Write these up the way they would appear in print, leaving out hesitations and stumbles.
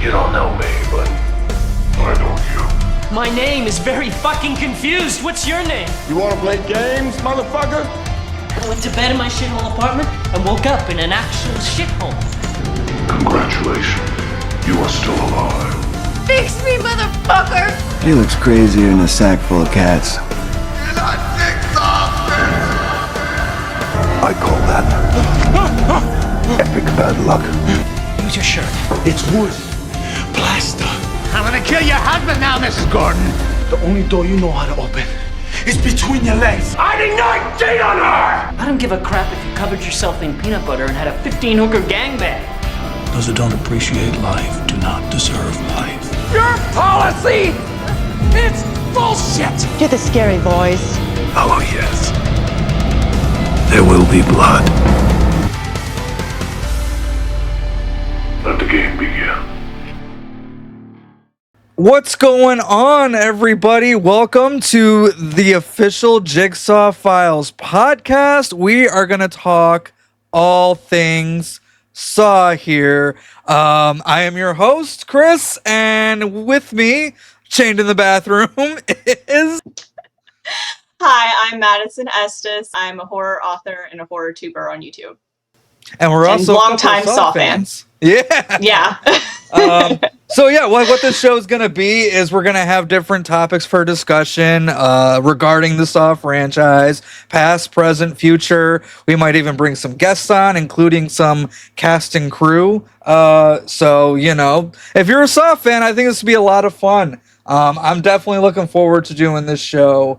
You don't know me, but I know you. My name is very fucking confused. What's your name? You wanna play games, motherfucker? I went to bed in my shithole apartment and woke up in an actual shithole. Congratulations. You are still alive. Fix me, motherfucker! He looks crazier than a sack full of cats. You're not Jigsaw, I call that epic bad luck. Use your shirt. It's wood. Plaster. I'm gonna kill your husband now, Mrs. Gordon. The only door you know how to open is between your legs. I did not cheat on her! I don't give a crap if you covered yourself in peanut butter and had a 15-hooker gangbang. Those who don't appreciate life do not deserve life. Your policy! It's bullshit! You're the scary voice. Oh, yes. There will be blood. Let the game begin. What's going on, everybody? Welcome to the official Jigsaw Files podcast. We are going to talk all things Saw here. I am your host, Chris, and with me, chained in the bathroom, is... Hi, I'm Madison Estes. I'm a horror author and a horror tuber on YouTube. And we're also longtime Saw fans. Yeah. Yeah. So yeah, what this show is going to be is we're going to have different topics for discussion regarding the Saw franchise, past, present, future. We might even bring some guests on, including some cast and crew. So, you know, if you're a Saw fan, I think this will be a lot of fun. I'm definitely looking forward to doing this show.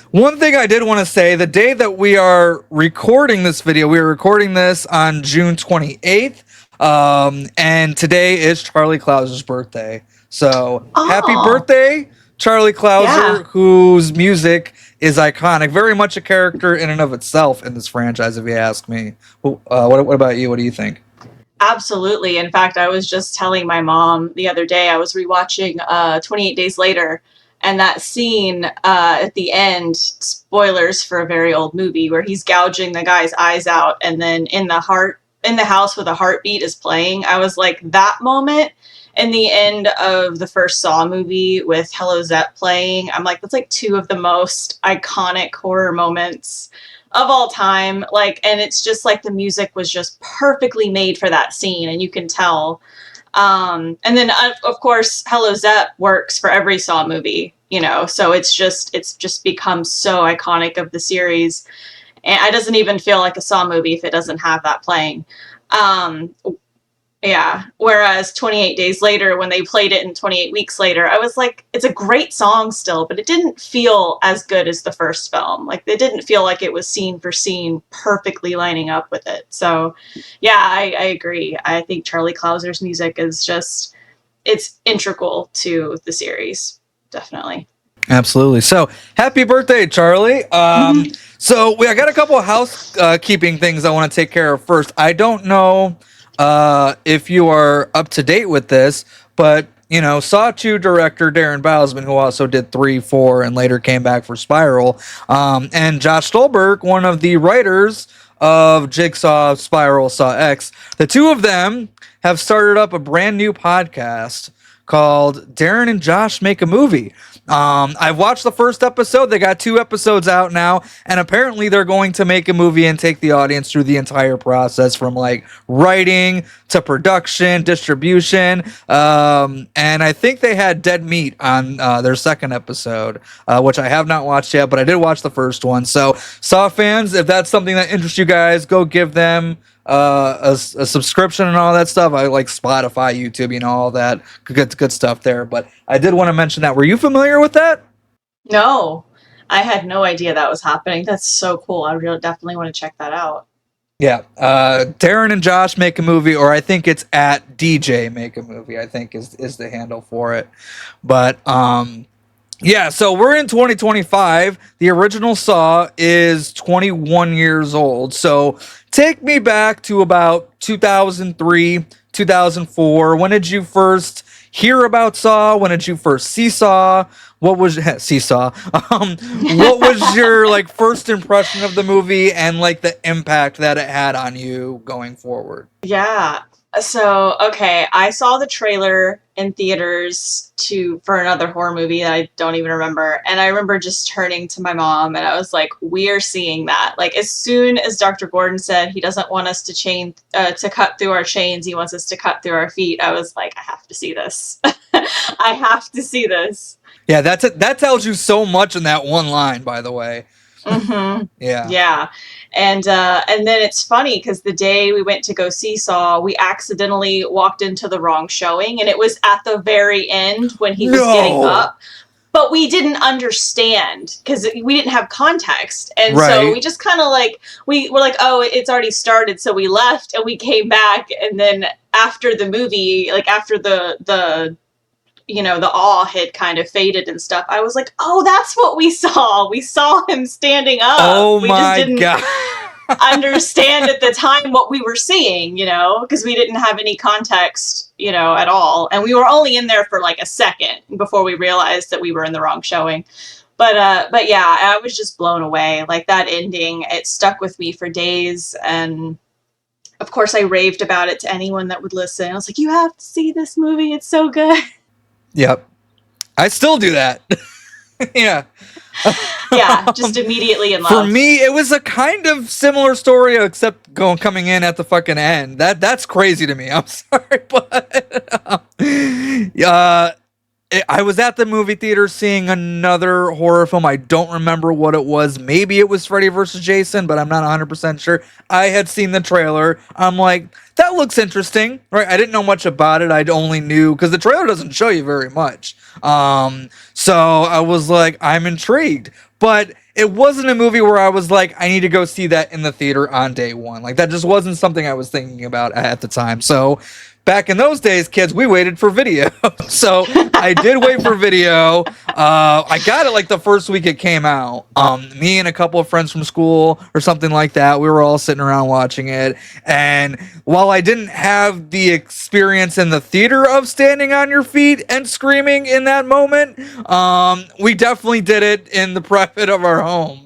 One thing I did want to say, the day that we are recording this video, we are recording this on June 28th. And today is Charlie Clouser's birthday. So happy birthday, Charlie Clouser, whose music is iconic. Very much a character in and of itself in this franchise, if you ask me. What about you? What do you think? Absolutely. In fact, I was just telling my mom the other day, I was rewatching 28 Days Later, and that scene at the end, spoilers for a very old movie, where he's gouging the guy's eyes out, and then in the house where the heartbeat is playing, I was like, that moment and the end of the first Saw movie with Hello Zep playing, I'm like, that's like two of the most iconic horror moments of all time. Like, and it's just like the music was just perfectly made for that scene, and you can tell. And then of course Hello Zep works for every Saw movie, you know, so it's just become so iconic of the series. And it doesn't even feel like a Saw movie if it doesn't have that playing. Yeah. Whereas 28 Days Later, when they played it in 28 Weeks Later, I was like, it's a great song still, but it didn't feel as good as the first film. Like, it didn't feel like it was scene for scene perfectly lining up with it. So, yeah, I agree. I think Charlie Clouser's music is just, it's integral to the series. Definitely. Absolutely. So happy birthday, Charlie. So I got a couple of housekeeping things I want to take care of first. I don't know if you are up to date with this, but you know, Saw 2 director Darren Bousman, who also did 3, 4, and later came back for Spiral, and Josh Stolberg, one of the writers of Jigsaw, Spiral, Saw X. The two of them have started up a brand new podcast called Darren and Josh Make a Movie. I've watched the first episode. They got 2 episodes out now, and apparently they're going to make a movie and take the audience through the entire process, from like writing to production, distribution, and I think they had Dead Meat on their second episode, which I have not watched yet, but I did watch the first one. So Saw fans, if that's something that interests you guys, go give them a subscription and all that stuff. I like Spotify, YouTube, you know, all that good stuff there. But I did want to mention that. Were you familiar with that? No, I had no idea that was happening. That's so cool. I really definitely want to check that out. Yeah, Darren and Josh Make a Movie, or I think it's at DJ Make a Movie, I think is the handle for it. But yeah, so we're in 2025. The original Saw is 21 years old. So take me back to about 2003, 2004. When did you first hear about Saw? When did you first see Saw? What was Seesaw? What was your like first impression of the movie and like the impact that it had on you going forward? Yeah. So, okay, I saw the trailer in theaters for another horror movie that I don't even remember. And I remember just turning to my mom and I was like, we are seeing that. Like, as soon as Dr. Gordon said he doesn't want us to cut through our chains, he wants us to cut through our feet, I was like, I have to see this. I have to see this. Yeah, that tells you so much in that one line, by the way. Mm-hmm. Yeah. Yeah. And then it's funny because the day we went to go see Saw, we accidentally walked into the wrong showing, and it was at the very end when he was getting up. But we didn't understand because we didn't have context. And so we just kind of like, we were like, oh, it's already started. So we left and we came back. And then after the movie, like after the awe had kind of faded and stuff, I was like, oh, that's what we saw. We saw him standing up. Oh, we my just didn't God. understand at the time what we were seeing, because we didn't have any context, at all. And we were only in there for like a second before we realized that we were in the wrong showing. But yeah, I was just blown away. Like that ending, it stuck with me for days. And of course I raved about it to anyone that would listen. I was like, you have to see this movie. It's so good. Yep. I still do that. Yeah. Yeah, just immediately in love. For me, it was a kind of similar story, except coming in at the fucking end. That's crazy to me. I'm sorry, but I was at the movie theater seeing another horror film. I don't remember what it was. Maybe it was Freddy vs. Jason, but I'm not 100% sure. I had seen the trailer. I'm like, that looks interesting, right? I didn't know much about it. I only knew because the trailer doesn't show you very much. So I was like, I'm intrigued, but it wasn't a movie where I was like, I need to go see that in the theater on day one. Like that just wasn't something I was thinking about at the time. So back in those days, kids, we waited for video. So I did wait for video. I got it like the first week it came out. Me and a couple of friends from school or something like that, we were all sitting around watching it. And while I didn't have the experience in the theater of standing on your feet and screaming in that moment, we definitely did it in the private of our home,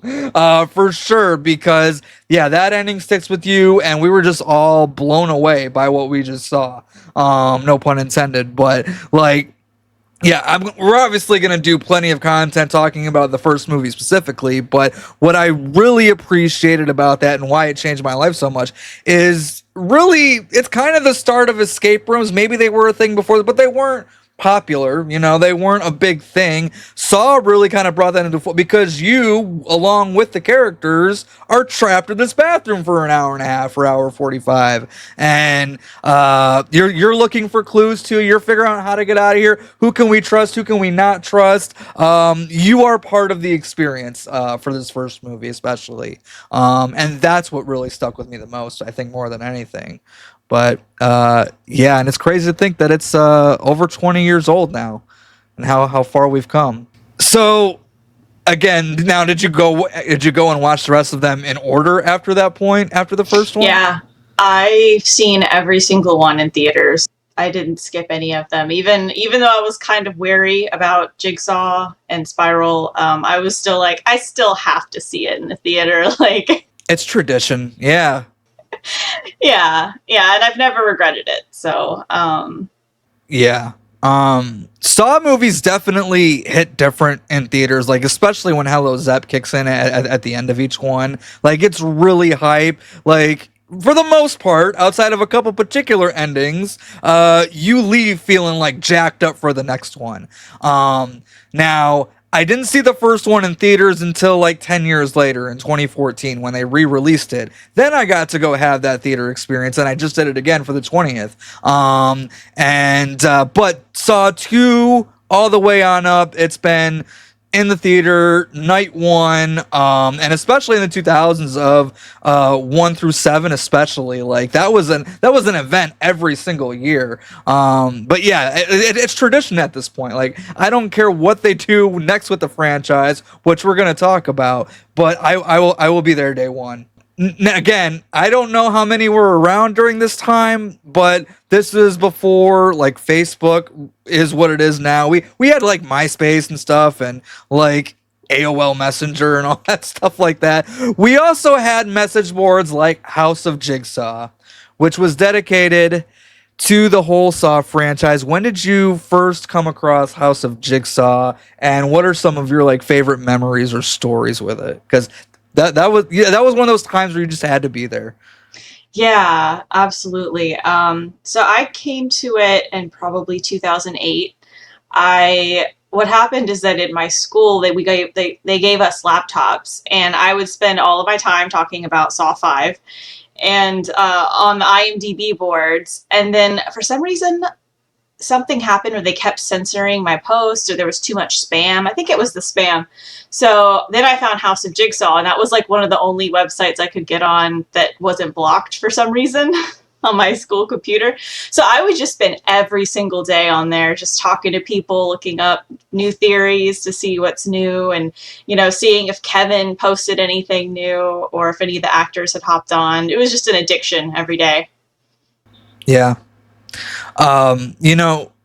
for sure, because yeah, that ending sticks with you, and we were just all blown away by what we just saw. No pun intended, but like, yeah, we're obviously going to do plenty of content talking about the first movie specifically, but what I really appreciated about that and why it changed my life so much is really, it's kind of the start of escape rooms. Maybe they were a thing before, but they weren't popular, they weren't a big thing. Saw really kind of brought that into because you, along with the characters, are trapped in this bathroom for an hour and a half or hour 45, and you're looking for clues too. You're figuring out how to get out of here. Who can we trust? Who can we not trust? You are part of the experience for this first movie, especially, and that's what really stuck with me the most. I think more than anything. But yeah, and it's crazy to think that it's over 20 years old now, and how far we've come. So, again, now did you go and watch the rest of them in order after that point, after the first one? Yeah, I've seen every single one in theaters. I didn't skip any of them, even though I was kind of wary about Jigsaw and Spiral. I was still like, I still have to see it in the theater. Like, it's tradition. Yeah. Yeah, and I've never regretted it. So, yeah. Saw movies definitely hit different in theaters, like especially when Hello Zep kicks in at the end of each one. Like it's really hype. Like for the most part, outside of a couple particular endings, you leave feeling like jacked up for the next one. Now, I didn't see the first one in theaters until like 10 years later in 2014 when they re-released it. Then I got to go have that theater experience, and I just did it again for the 20th. But Saw 2 all the way on up, it's been in the theater night one, and especially in the 2000s of 1 through 7 especially. Like that was an event every single year. But yeah, it's tradition at this point. Like I don't care what they do next with the franchise, which we're going to talk about, but I will be there day one. Again, I don't know how many were around during this time, but this is before like Facebook is what it is now. We had like MySpace and stuff, and like AOL Messenger and all that stuff like that. We also had message boards like House of Jigsaw, which was dedicated to the whole Saw franchise, when did you first come across House of Jigsaw, and what are some of your like favorite memories or stories with it? Because that was one of those times where you just had to be there. Yeah, absolutely. So I came to it in probably 2008. What happened is that in my school they gave us laptops, and I would spend all of my time talking about Saw 5 and on the IMDb boards. And then for some reason, something happened where they kept censoring my post, or there was too much spam. I think it was the spam. So then I found House of Jigsaw, and that was like one of the only websites I could get on that wasn't blocked for some reason on my school computer. So I would just spend every single day on there just talking to people, looking up new theories to see what's new, and seeing if Kevin posted anything new or if any of the actors had hopped on. It was just an addiction every day. Yeah.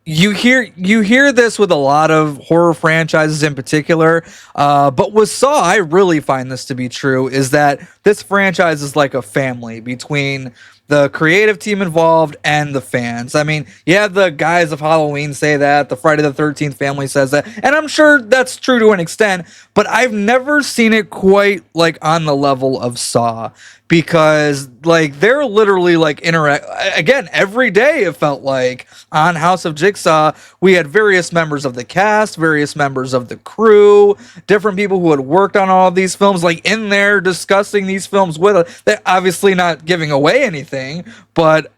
You hear this with a lot of horror franchises in particular, but with Saw, I really find this to be true, is that this franchise is like a family between the creative team involved and the fans. I mean, yeah, the guys of Halloween say that, the Friday the 13th family says that, and I'm sure that's true to an extent, but I've never seen it quite like on the level of Saw, because like they're literally like interact again every day. It felt like on House of Jigsaw we had various members of the cast, various members of the crew, different people who had worked on all of these films, like in there discussing these films with us. They're obviously not giving away anything, but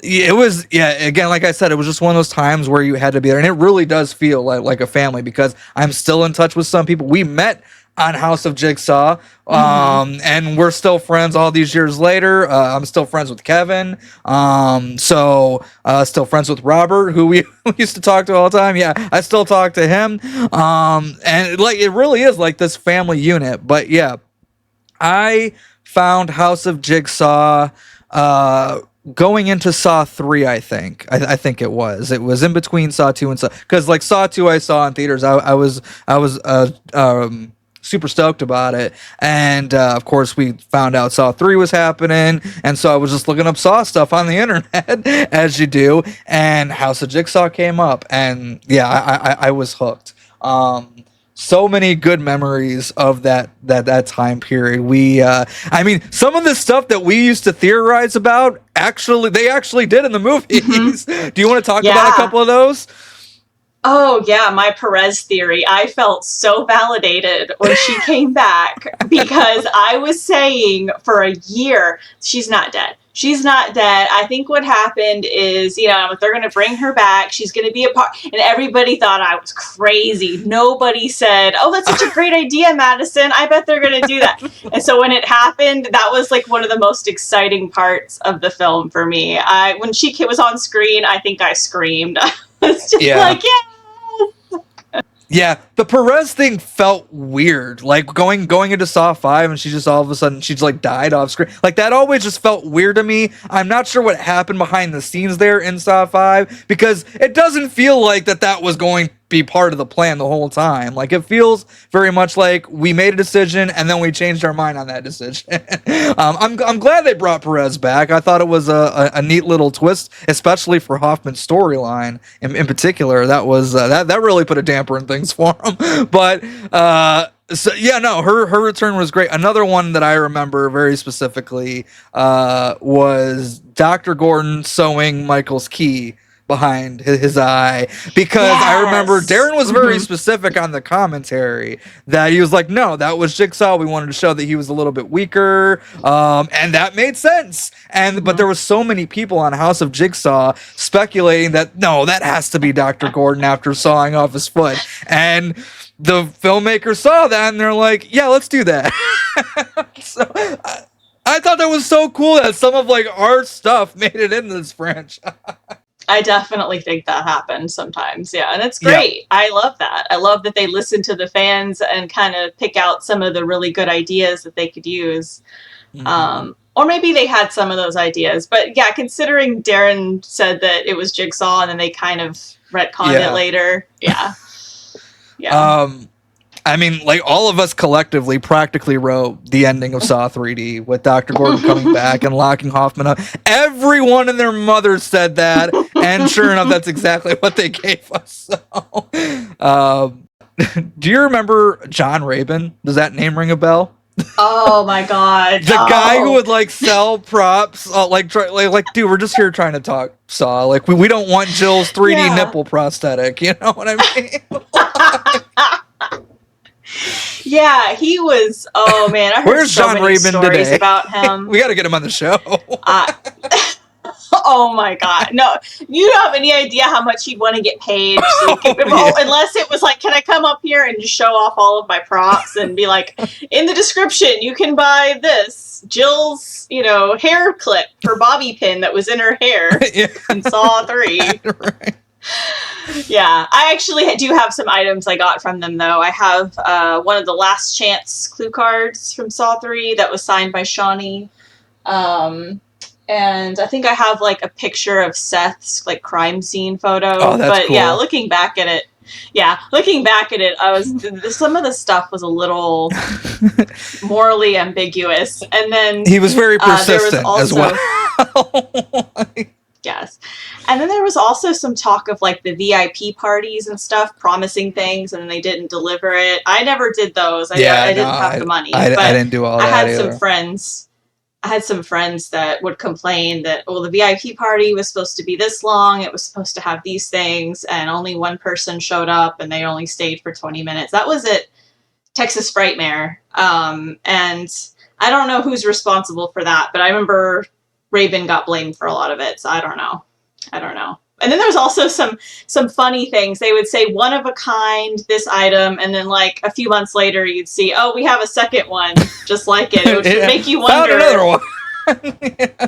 it was, again, like I said, it was just one of those times where you had to be there, and it really does feel like a family, because I'm still in touch with some people we met on House of Jigsaw, and we're still friends all these years later. I'm still friends with Kevin, still friends with Robert, who we used to talk to all the time. Yeah, I still talk to him, and like it really is like this family unit. But yeah, I found House of Jigsaw going into Saw 3, I think. I think it was in between Saw 2 and Saw, because like Saw 2 I saw in theaters. I was super stoked about it, and of course we found out Saw 3 was happening, and so I was just looking up Saw stuff on the internet as you do, and House of Jigsaw came up, and yeah, I was hooked. So many good memories of that time period. I mean, some of the stuff that we used to theorize about, they actually did in the movies. Do you want to talk about a couple of those? Oh, yeah, my Perez theory. I felt so validated when she came back, because I was saying for a year, she's not dead. She's not dead. I think what happened is, if they're going to bring her back, she's going to be a part. And everybody thought I was crazy. Nobody said, oh, that's such a great idea, Madison. I bet they're going to do that. And so when it happened, that was like one of the most exciting parts of the film for me. When she was on screen, I think I screamed. It's just like, yeah. Yeah, the Perez thing felt weird. Like going into Saw 5 and she just all of a sudden she's like died off screen. Like that always just felt weird to me. I'm not sure what happened behind the scenes there in Saw 5, because it doesn't feel like that was going to be part of the plan the whole time. Like it feels very much like we made a decision and then we changed our mind on that decision. I'm glad they brought Perez back. I thought it was a neat little twist, especially for Hoffman's storyline in particular. That was that really put a damper in things for him. But so yeah, no, her return was great. Another one that I remember very specifically was Dr. Gordon sewing Michael's key behind his eye, because I remember Darren was very specific on the commentary that he was like, no, that was Jigsaw. We wanted to show that he was a little bit weaker, and that made sense. But there was so many people on House of Jigsaw speculating that no, that has to be Dr. Gordon after sawing off his foot, and the filmmakers saw that and they're like, yeah, let's do that. So I thought that was so cool that some of like our stuff made it into this franchise. I definitely think that happens sometimes. Yeah. And it's great. Yeah. I love that. I love that they listen to the fans and kind of pick out some of the really good ideas that they could use. Or maybe they had some of those ideas, but yeah, considering Darren said that it was Jigsaw and then they kind of retconned it later. Yeah. Yeah. I mean, like all of us collectively practically wrote the ending of Saw 3D with Dr. Gordon coming back and locking Hoffman up. Everyone and their mother said that, and sure enough, that's exactly what they gave us. So, do you remember John Rabin? Does that name ring a bell? Oh my god. The guy who would like sell props, like dude, we're just here trying to talk Saw. Like we don't want Jill's 3D nipple prosthetic. You know what I mean? Yeah, he was. Oh man, I heard Where's so John many Rabin stories today? about him. We got to get him on the show. Oh my god, no! You don't have any idea how much he'd want to get paid. Unless it was like, can I come up here and just show off all of my props and be like, in the description, you can buy this Jill's, hair clip for bobby pin that was in her hair in Saw 3. Right. Yeah, I actually do have some items I got from them, though. I have one of the last chance clue cards from Saw 3 that was signed by Shawnee. And I think I have like a picture of Seth's like crime scene photo. Oh, that's cool. Yeah, looking back at it, some of the stuff was a little morally ambiguous. And then he was very persistent as well. Yes. And then there was also some talk of like the VIP parties and stuff, promising things, and then they didn't deliver it. I never did those. I didn't have the money. I didn't do all that. I had some friends that would complain that, the VIP party was supposed to be this long, it was supposed to have these things, and only one person showed up and they only stayed for 20 minutes. That was at Texas Frightmare. And I don't know who's responsible for that, but I remember Rabin got blamed for a lot of it, so I don't know. And then there was also some funny things. They would say one of a kind, this item, and then like a few months later you'd see, we have a second one just like it. It would make you wonder. Found another one.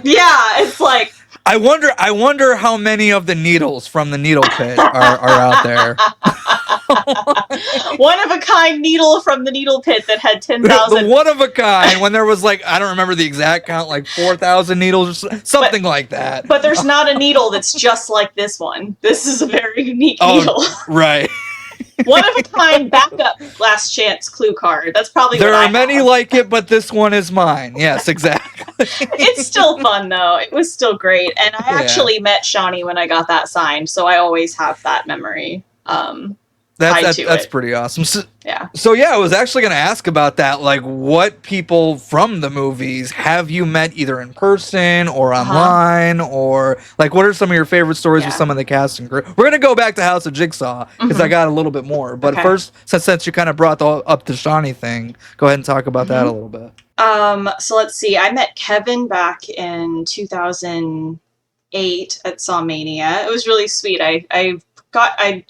Yeah, it's like I wonder how many of the needles from the needle pit are out there. One of a kind needle from the needle pit that had 10,000. The one of a kind, when there was like, I don't remember the exact count, like 4,000 needles or something like that. But there's not a needle that's just like this one. This is a very unique needle. Right. One of a kind backup last chance clue card. That's probably there what are many like it, but this one is mine. Yes, exactly. It's still fun though. It was still great, and I actually met Shawnee when I got that signed, so I always have that memory. That's pretty awesome. So I was actually going to ask about that. Like, what people from the movies have you met either in person or online, or like, what are some of your favorite stories with some of the cast and crew? We're going to go back to House of Jigsaw because I got a little bit more. But first, since you kind of brought up the Shawnee thing, go ahead and talk about that a little bit. So let's see. I met Kevin back in 2008 at Sawmania. It was really sweet. I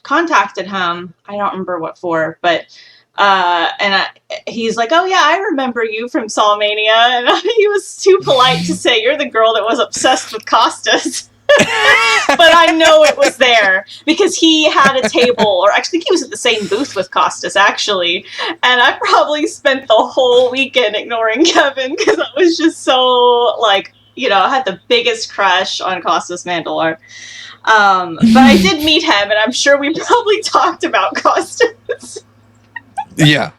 contacted him. I don't remember what for, but he's like, "Oh yeah, I remember you from Sawmania," and he was too polite to say, "You're the girl that was obsessed with Costas." But I know it was there because he had a table, or actually he was at the same booth with Costas actually, and I probably spent the whole weekend ignoring Kevin because I was just so like, I had the biggest crush on Costas Mandylor. But I did meet him, and I'm sure we probably talked about Costas. Yeah.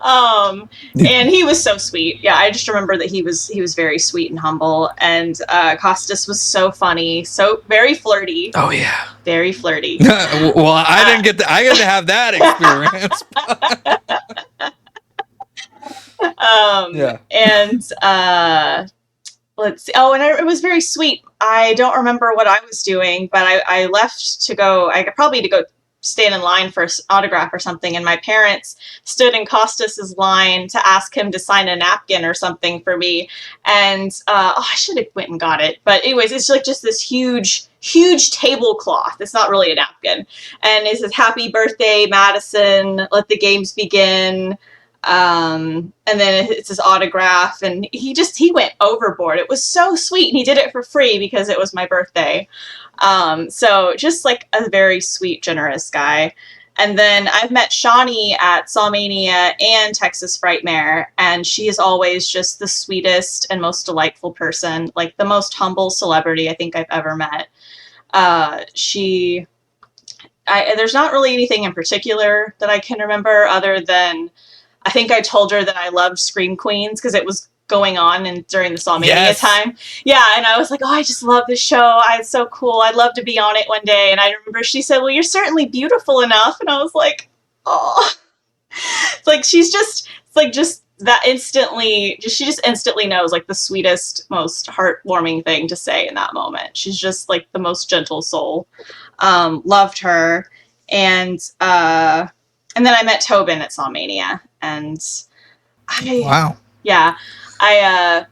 And he was so sweet. Yeah, I just remember that he was very sweet and humble, and Costas was so funny, so very flirty. Oh yeah, very flirty. Well, I didn't get to have that experience. And let's see. Oh, and it was very sweet. I don't remember what I was doing, but I left to go. Probably to go stand in line for an autograph or something, and my parents stood in Costas's line to ask him to sign a napkin or something for me. And I should have went and got it. But anyways, it's like just this huge tablecloth. It's not really a napkin, and it says "Happy Birthday, Madison. Let the games begin." And then it's his autograph, and he went overboard. It was so sweet, and he did it for free because it was my birthday. So just like a very sweet, generous guy. And then I've met Shawnee at Sawmania and Texas Frightmare, and she is always just the sweetest and most delightful person, like the most humble celebrity I think I've ever met. She there's not really anything in particular that I can remember other than I think I told her that I loved Scream Queens because it was going on and during the Sawmania time. Yeah, and I was like, oh, I just love this show. It's so cool. I'd love to be on it one day. And I remember she said, well, you're certainly beautiful enough. And I was like, oh. It's like she's just, it's like just that instantly, she just instantly knows like the sweetest, most heartwarming thing to say in that moment. She's just like the most gentle soul. Loved her. And then I met Tobin at Sawmania. And Wow. Yeah. I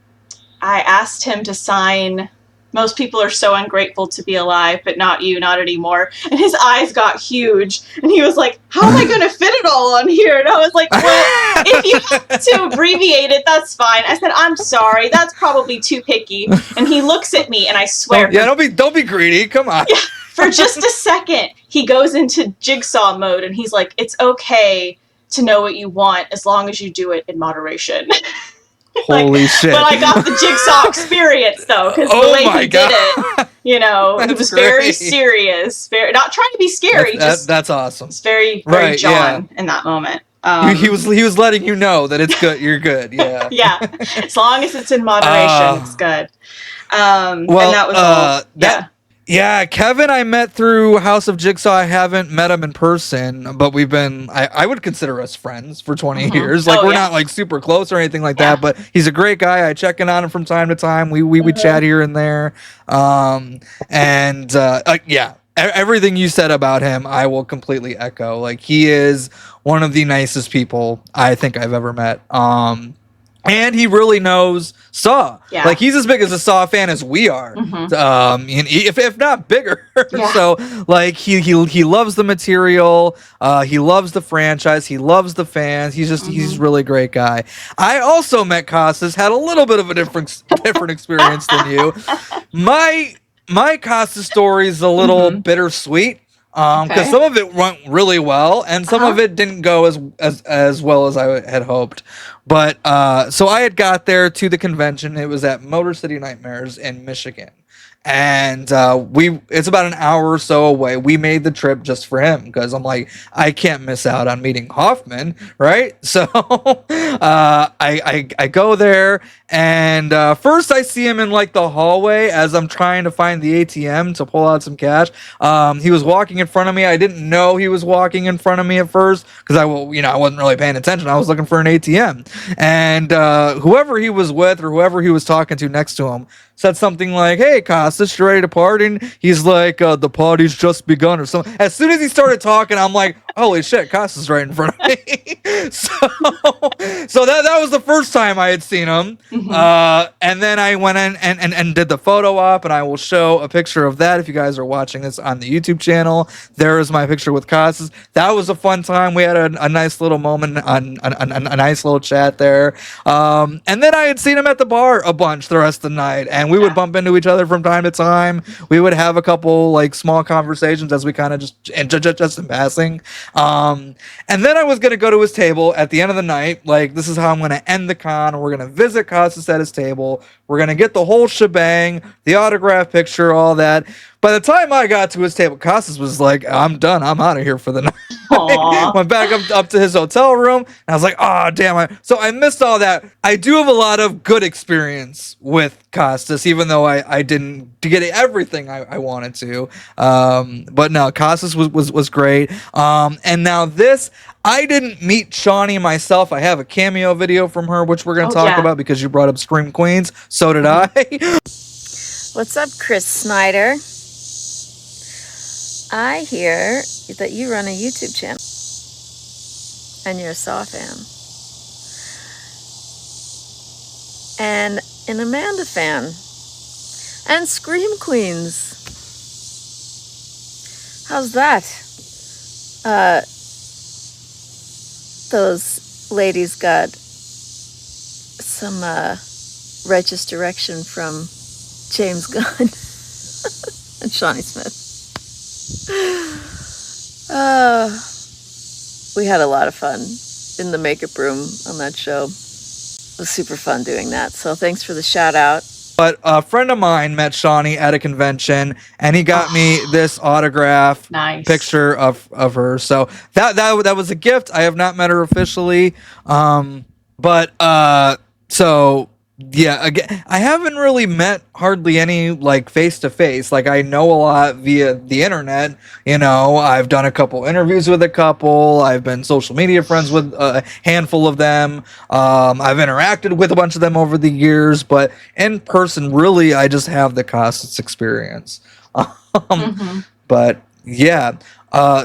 asked him to sign Most People Are So Ungrateful to Be Alive, But Not You, Not Anymore. And his eyes got huge. And he was like, how am I going to fit it all on here? And I was like, well, if you have to abbreviate it, that's fine. I said, I'm sorry. That's probably too picky. And he looks at me and I swear. Don't be greedy. Come on. Yeah, for just a second, he goes into Jigsaw mode and he's like, it's okay to know what you want as long as you do it in moderation. Holy shit. But I got the Jigsaw experience, though, because the way he did it, he was very serious. Not trying to be scary. That's awesome. It's very John in that moment. He was letting you know that it's good. You're good. Yeah. Yeah. As long as it's in moderation, it's good. And that was all. Yeah, Kevin I met through House of Jigsaw. I haven't met him in person, but we've been, I would consider us friends for 20 years. Like, we're not like super close or anything like that, but he's a great guy. I check in on him from time to time. We chat here and there. Everything you said about him, I will completely echo. Like, he is one of the nicest people I think I've ever met. And he really knows Saw. Yeah. Like, he's as big as a Saw fan as we are. If not bigger. So, like, he loves the material. He loves the franchise. He loves the fans. He's really a great guy. I also met Costas, had a little bit of a different experience than you. My Costas story is a little bittersweet. Because some of it went really well, and some of it didn't go as well as I had hoped. But so I had got there to the convention. It was at Motor City Nightmares in Michigan, and it's about an hour or so away. We made the trip just for him because I'm like, I can't miss out on meeting Hoffman, right? So I go there, and first I see him in like the hallway as I'm trying to find the ATM to pull out some cash. He was walking in front of me. I didn't know he was walking in front of me at first because I wasn't really paying attention. I was looking for an ATM, and whoever he was with or whoever he was talking to next to him said something like, "Hey, Costas, you ready to party?" And he's like, "The party's just begun," or something. As soon as he started talking, I'm like, "Holy shit, Costas is right in front of me." so that was the first time I had seen him. And then I went in and did the photo op, and I will show a picture of that if you guys are watching this on the YouTube channel. There is my picture with Costas. That was a fun time. We had a nice little moment, a nice little chat there. And then I had seen him at the bar a bunch the rest of the night, and we would bump into each other from time to time. We would have a couple like small conversations as we kind of just in passing. And then I was going to go to his table at the end of the night. Like, this is how I'm going to end the con. We're going to visit Costas at his table. We're going to get the whole shebang, the autograph picture, all that. By the time I got to his table, Costas was like, I'm done. I'm out of here for the night. Went back up to his hotel room, and I was like, oh, damn. So I missed all that. I do have a lot of good experience with Costas, even though I didn't get everything I wanted to. But no, Costas was great. And now this, I didn't meet Shawnee myself. I have a cameo video from her, which we're going to talk about because you brought up Scream Queens. So did I. What's up, Chris Snyder? I hear that you run a YouTube channel and you're a Saw fan and an Amanda fan and Scream Queens. How's that? Those ladies got some righteous direction from James Gunn and Shawnee Smith. We had a lot of fun in the makeup room on that show. It was super fun doing that. So thanks for the shout out. but a friend of mine met Shawnee at a convention, and he got me this autograph picture of her. So that was a gift. I have not met her officially, so yeah. Again, I haven't really met hardly any like face to face. Like I know a lot via the internet. You know, I've done a couple interviews with a couple. I've been social media friends with a handful of them. I've interacted with a bunch of them over the years, but in person, really, I just have the Costas experience. But yeah.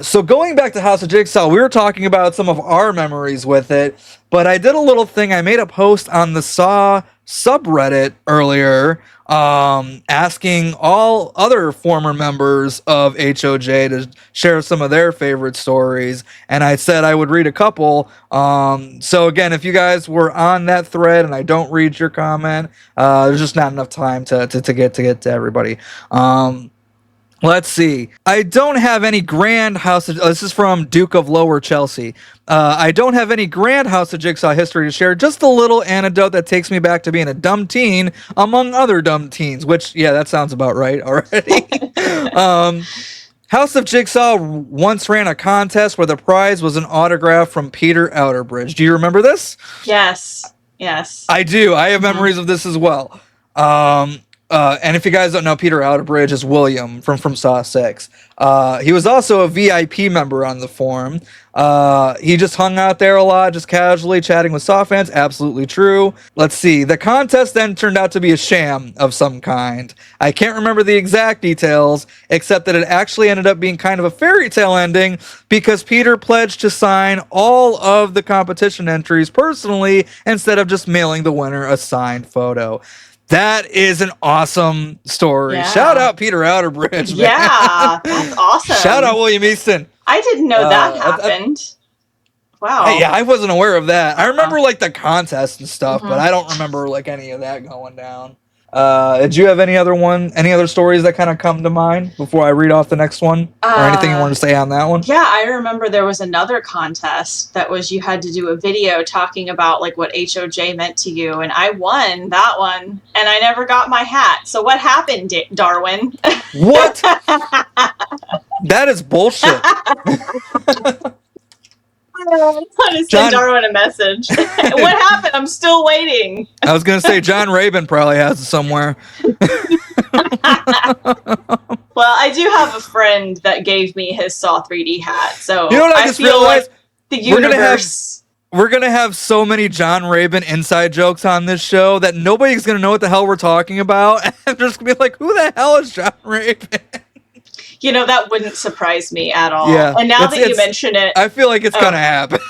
So going back to House of Jigsaw, we were talking about some of our memories with it, but I did a little thing. I made a post on the Saw subreddit earlier, asking all other former members of HOJ to share some of their favorite stories, and I said I would read a couple. So again, if you guys were on that thread and I don't read your comment, there's just not enough time to get to everybody. Let's see. I don't have any grand House of... this is from Duke of Lower Chelsea. I don't have any grand House of Jigsaw history to share. Just a little anecdote that takes me back to being a dumb teen among other dumb teens. Which, yeah, that sounds about right already. House of Jigsaw once ran a contest where the prize was an autograph from Peter Outerbridge. Do you remember this? Yes. I do. I have memories of this as well. And if you guys don't know, Peter Outerbridge is William from Saw 6. He was also a VIP member on the forum. He just hung out there a lot, just casually chatting with Saw fans. Absolutely true. Let's see. The contest then turned out to be a sham of some kind. I can't remember the exact details, except that it actually ended up being kind of a fairy tale ending because Peter pledged to sign all of the competition entries personally instead of just mailing the winner a signed photo. That is an awesome story. Yeah. Shout out Peter Outerbridge, man. Yeah, that's awesome. Shout out William Easton. I didn't know that happened. Wow. Yeah, I wasn't aware of that. I remember like the contest and stuff, but I don't remember like any of that going down. Did you have any other stories that kind of come to mind before I read off the next one? Or anything you want to say on that one? Yeah, I remember there was another contest that was you had to do a video talking about like what HOJ meant to you, and I won that one, and I never got my hat. So what happened, Darwin? What? That is bullshit. I want to send Darwin a message. What happened? I'm still waiting. I was going to say John Rabin probably has it somewhere. Well, I do have a friend that gave me his Saw 3D hat. So you know what I just realized? Like the universe. We're going to have so many John Rabin inside jokes on this show that nobody's going to know what the hell we're talking about. And they're just going to be like, who the hell is John Rabin? You know, that wouldn't surprise me at all. Yeah, and now that you mention it, I feel like it's going to happen.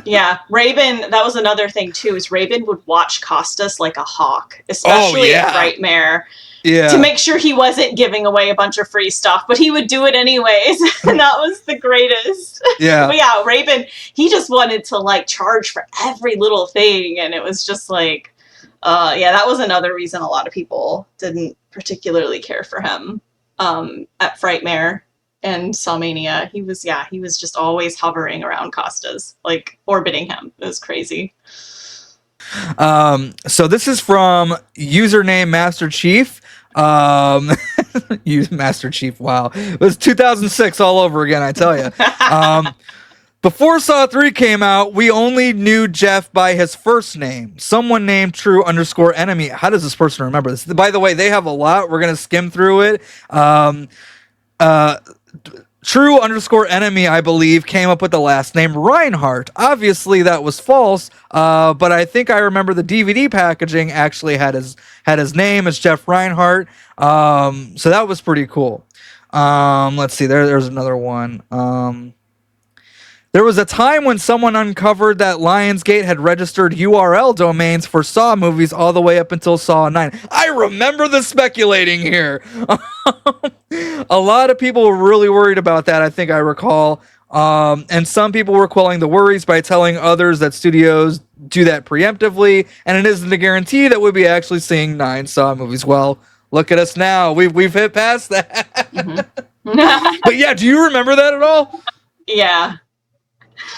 Yeah, Rabin, that was another thing too, is Rabin would watch Costas like a hawk, especially at Frightmare. Yeah. To make sure he wasn't giving away a bunch of free stuff, but he would do it anyways. And that was the greatest. Yeah. But yeah, Rabin, he just wanted to like charge for every little thing. And it was just like, that was another reason a lot of people didn't particularly care for him at Frightmare and Sawmania. He was just always hovering around Costas, like orbiting him. It was crazy. So this is from username Master Chief. Master Chief. Wow. It was 2006 all over again, I tell you. Before Saw 3 came out, we only knew Jeff by his first name. Someone named True_Enemy. How does this person remember this? By the way, they have a lot. We're going to skim through it. True_Enemy, I believe, came up with the last name Reinhardt. Obviously, that was false, but I think I remember the DVD packaging actually had his name as Jeff Reinhardt. So that was pretty cool. Let's see. There's another one. There was a time when someone uncovered that Lionsgate had registered URL domains for Saw movies all the way up until Saw 9. I remember the speculating here. A lot of people were really worried about that, I think I recall. And some people were quelling the worries by telling others that studios do that preemptively, and it isn't a guarantee that we'll be actually seeing 9 Saw movies. Well, look at us now. We've hit past that. Mm-hmm. But yeah, do you remember that at all? Yeah.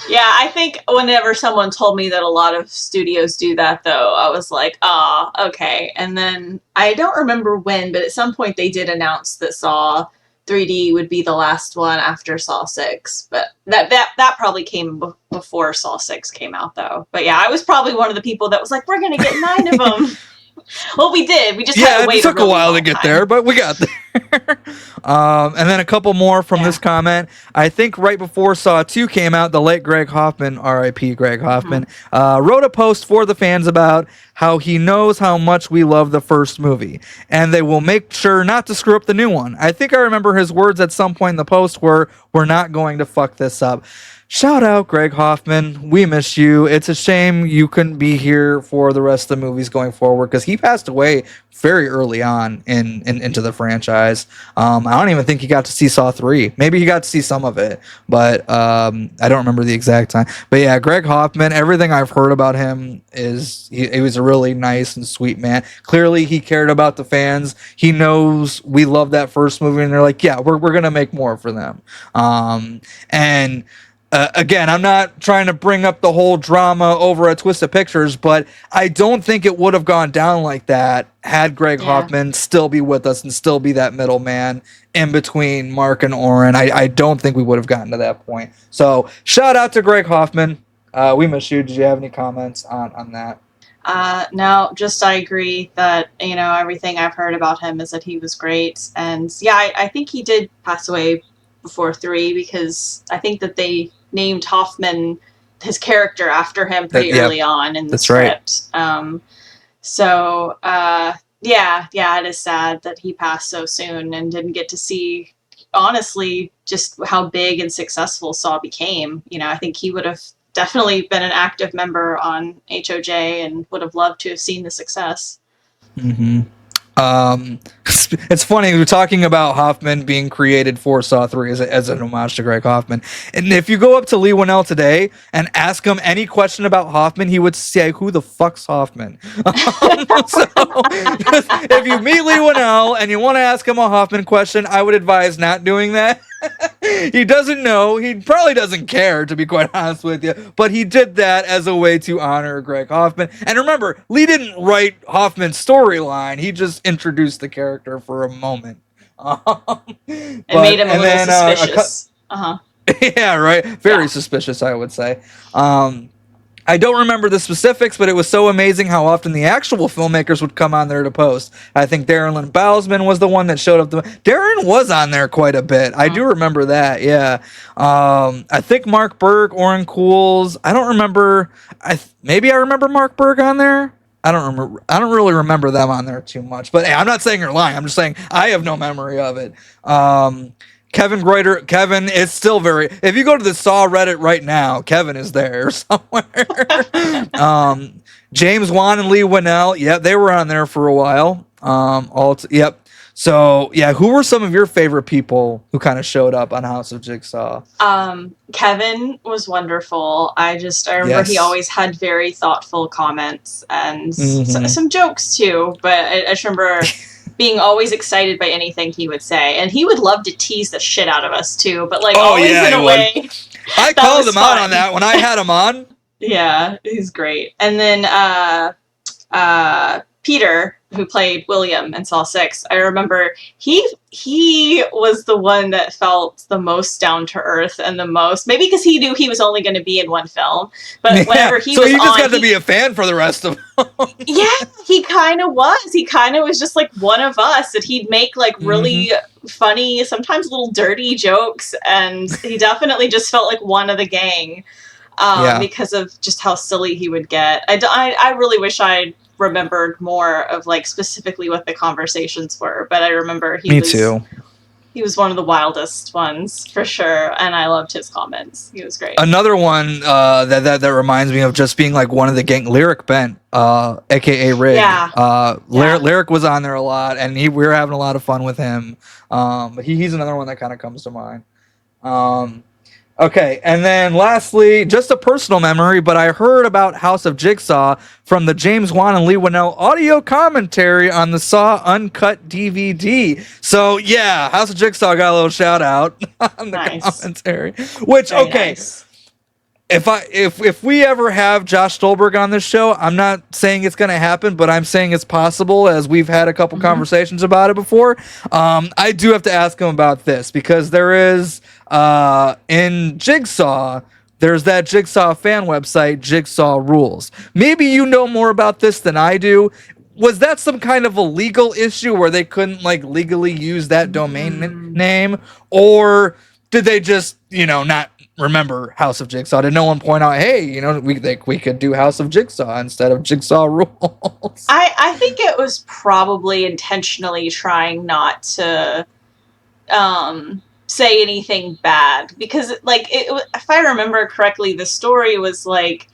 Yeah, I think whenever someone told me that a lot of studios do that, though, I was like, ah, okay. And then I don't remember when, but at some point they did announce that Saw 3D would be the last one after Saw 6. But that probably came before Saw 6 came out, though. But yeah, I was probably one of the people that was like, we're going to get 9 of them. Well, we did. We just had to wait. It took a while to get time. there, but we got there. And then a couple more from this comment. I think right before Saw 2 came out, the late Gregg Hoffman, R.I.P. Gregg Hoffman, wrote a post for the fans about how he knows how much we love the first movie, and they will make sure not to screw up the new one. I think I remember his words at some point in the post were, "We're not going to fuck this up." Shout out, Gregg Hoffman. We miss you. It's a shame you couldn't be here for the rest of the movies going forward, because he passed away very early on into the franchise. I don't even think he got to see Saw 3. Maybe he got to see some of it, but I don't remember the exact time. But yeah, Gregg Hoffman, everything I've heard about him is he was a really nice and sweet man. Clearly, he cared about the fans. He knows we love that first movie, and they're like, yeah, we're going to make more for them. Again, I'm not trying to bring up the whole drama over a twist of pictures, but I don't think it would have gone down like that had Gregg Hoffman still be with us and still be that middleman in between Mark and Oren. I don't think we would have gotten to that point. So shout out to Gregg Hoffman. We miss you. Did you have any comments on that? No, just I agree that, everything I've heard about him is that he was great. And yeah, I think he did pass away before 3, because I think that they named Hoffman, his character, after him pretty early on in the script. Right. It is sad that he passed so soon and didn't get to see, honestly, just how big and successful Saw became. I think he would have definitely been an active member on HOJ and would have loved to have seen the success. Mm-hmm. It's funny, we're talking about Hoffman being created for Saw 3 as an homage to Gregg Hoffman. And if you go up to Lee Winnell today and ask him any question about Hoffman, he would say, "Who the fuck's Hoffman?" So, if you meet Lee Winnell and you want to ask him a Hoffman question, I would advise not doing that. He doesn't know. He probably doesn't care, to be quite honest with you. But he did that as a way to honor Gregg Hoffman. And remember, Lee didn't write Hoffman's storyline. He just introduced the character for a moment. And made him a little suspicious. Yeah, right. Very suspicious, I would say. I don't remember the specifics, but it was so amazing how often the actual filmmakers would come on there to post. I think Darren Bousman was the one that showed up. Darren was on there quite a bit. I do remember that, yeah. I think Mark Berg, Oren Cools. I don't remember. Maybe I remember Mark Berg on there. I don't remember. I don't really remember them on there too much. But hey, I'm not saying you're lying. I'm just saying I have no memory of it. Kevin Greuter, Kevin is still very. If you go to the Saw Reddit right now, Kevin is there somewhere. James Wan and Lee Winnell, yeah, they were on there for a while. Yep. So yeah, who were some of your favorite people who kind of showed up on House of Jigsaw? Kevin was wonderful. I remember he always had very thoughtful comments and some jokes too. But I just remember being always excited by anything he would say, and he would love to tease the shit out of us too, but always in a way. I called him out on that when I had him on. Yeah, he's great. And then Peter, who played William in Saw 6, I remember he was the one that felt the most down to earth and the most, maybe because he knew he was only going to be in one film, but whenever he was on, just got to be a fan for the rest of them. Yeah, he kind of was. He kind of was just like one of us, that he'd make really funny, sometimes little dirty jokes, and he definitely just felt like one of the gang because of just how silly he would get. I really wish I'd remembered more of specifically what the conversations were, but I remember he was one of the wildest ones for sure, and I loved his comments. He was great. Another one that reminds me of just being one of the gang, Lyric Bent, aka Rig. Lyric was on there a lot, and we were having a lot of fun with him. But he's another one that kind of comes to mind. Okay, and then lastly, just a personal memory, but I heard about House of Jigsaw from the James Wan and Lee Winnell audio commentary on the Saw Uncut DVD. So yeah, House of Jigsaw got a little shout out on the commentary. Which, nice. if we ever have Josh Stolberg on this show, I'm not saying it's going to happen, but I'm saying it's possible, as we've had a couple conversations about it before. I do have to ask him about this, because there is in Jigsaw, there's that Jigsaw fan website, Jigsaw Rules. Maybe you know more about this than I do. Was that some kind of a legal issue where they couldn't like legally use that domain name, or did they just, not remember House of Jigsaw? Did no one point out, hey, we could do House of Jigsaw instead of Jigsaw Rules? I think it was probably intentionally trying not to say anything bad, because if I remember correctly, the story was like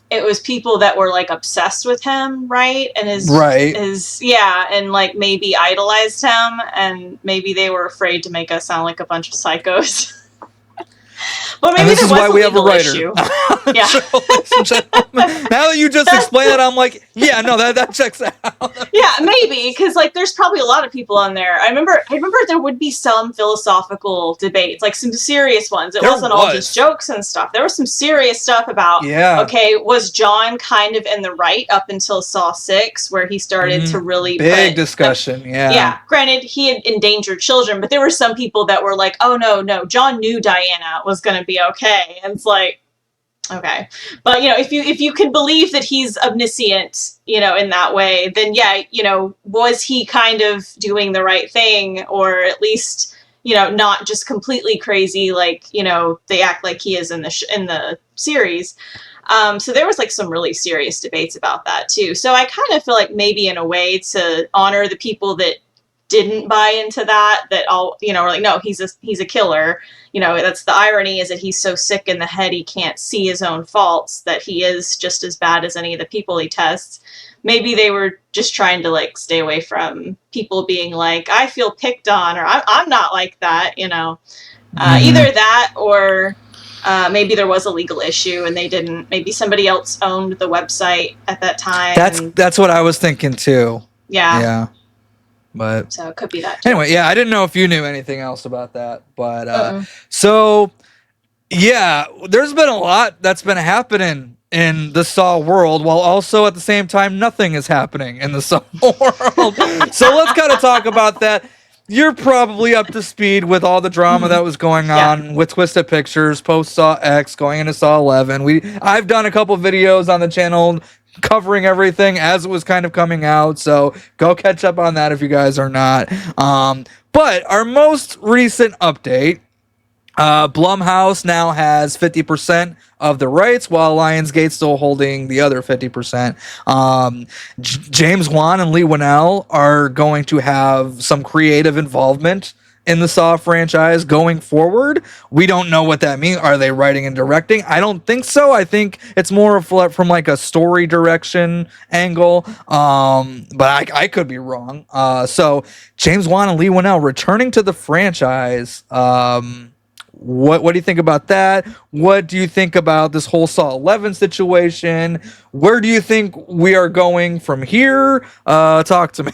it was people that were like obsessed with him, right? And his and like maybe idolized him, and maybe they were afraid to make us sound like a bunch of psychos. Well, maybe this is why we have a writer. Yeah. Now that you just explained it, I'm like, yeah, no, that checks out. Yeah, maybe, because like there's probably a lot of people on there. I remember there would be some philosophical debates, like some serious ones. It wasn't all just jokes and stuff. There was some serious stuff about, okay, was John kind of in the right up until Saw 6, where he started to really big discussion. Yeah. Granted, he had endangered children, but there were some people that were like, oh no, John knew Diana was going to be okay, and it's like, okay, but if you can believe that he's omniscient, in that way, then was he kind of doing the right thing, or at least not just completely crazy like they act like he is in the series. So there was like some really serious debates about that too. So I kind of feel like maybe in a way to honor the people that didn't buy into that all, were like, no, he's a killer. That's the irony, is that he's so sick in the head he can't see his own faults, that he is just as bad as any of the people he tests. Maybe they were just trying to like stay away from people being like, I feel picked on, or I'm not like that, Either that, or maybe there was a legal issue and they didn't, maybe somebody else owned the website at that time. That's what I was thinking too. Yeah. But so it could be that too. Anyway, I didn't know if you knew anything else about that, but so there's been a lot that's been happening in the Saw world, while also at the same time nothing is happening in the Saw world. So let's kind of talk about that. You're probably up to speed with all the drama that was going on with Twisted Pictures, post Saw X, going into Saw 11. I've done a couple videos on the channel covering everything as it was kind of coming out, so go catch up on that if you guys are not. But our most recent update, Blumhouse now has 50% of the rights, while Lionsgate's still holding the other 50%. James Wan and Lee Winnell are going to have some creative involvement in the Saw franchise going forward. We don't know what that means. Are they writing and directing? I don't think so. I think it's more of from like a story direction angle. But I could be wrong. So James Wan and Lee Winnell returning to the franchise. What do you think about that? What do you think about this whole Saw 11 situation? Where do you think we are going from here? Talk to me.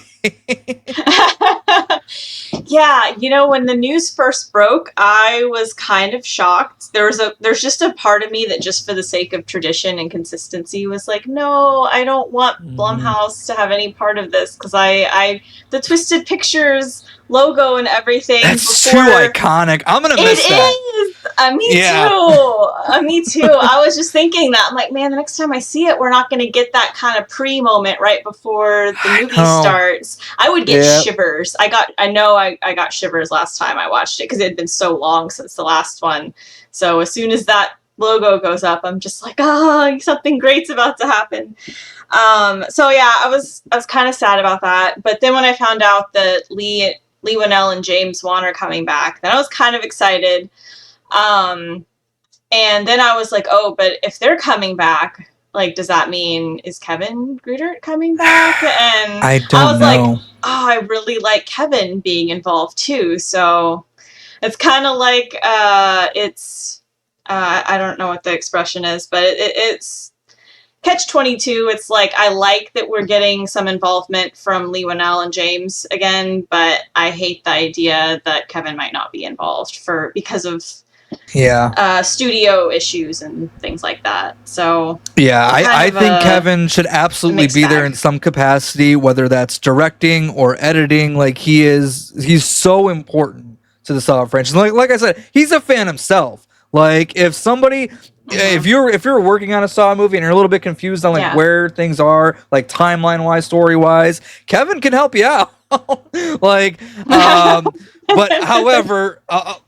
Yeah, when the news first broke, I was kind of shocked. There's just a part of me that, just for the sake of tradition and consistency, was like, no, I don't want Blumhouse to have any part of this, because the Twisted Pictures logo and everything. That's too iconic. I'm gonna miss that. It is. Me too. I was just thinking that. I'm like, man, the next time I see it, we're not going to get that kind of pre-moment right before the movie starts. I would get shivers. I got shivers last time I watched it, because it had been so long since the last one. So as soon as that logo goes up, I'm just like, something great's about to happen. I was kind of sad about that. But then when I found out that Lee Winnell and James Wan are coming back, then I was kind of excited. And then I was like, oh, but if they're coming back, like, does that mean, is Kevin Grudert coming back? And I was like, oh, I really like Kevin being involved too. So it's kind of like, I don't know what the expression is, but it's catch-22. It's like, I like that we're getting some involvement from Lee Winnell and James again, but I hate the idea that Kevin might not be involved because of studio issues and things like that. So yeah, I think Kevin should absolutely be there bag. in some capacity, whether that's directing or editing. Like he's so important to the Saw franchise. Like I said, he's a fan himself. Like if somebody, if you're working on a Saw movie and you're a little bit confused on like where things are, like timeline wise, story wise, Kevin can help you out. Like, but however,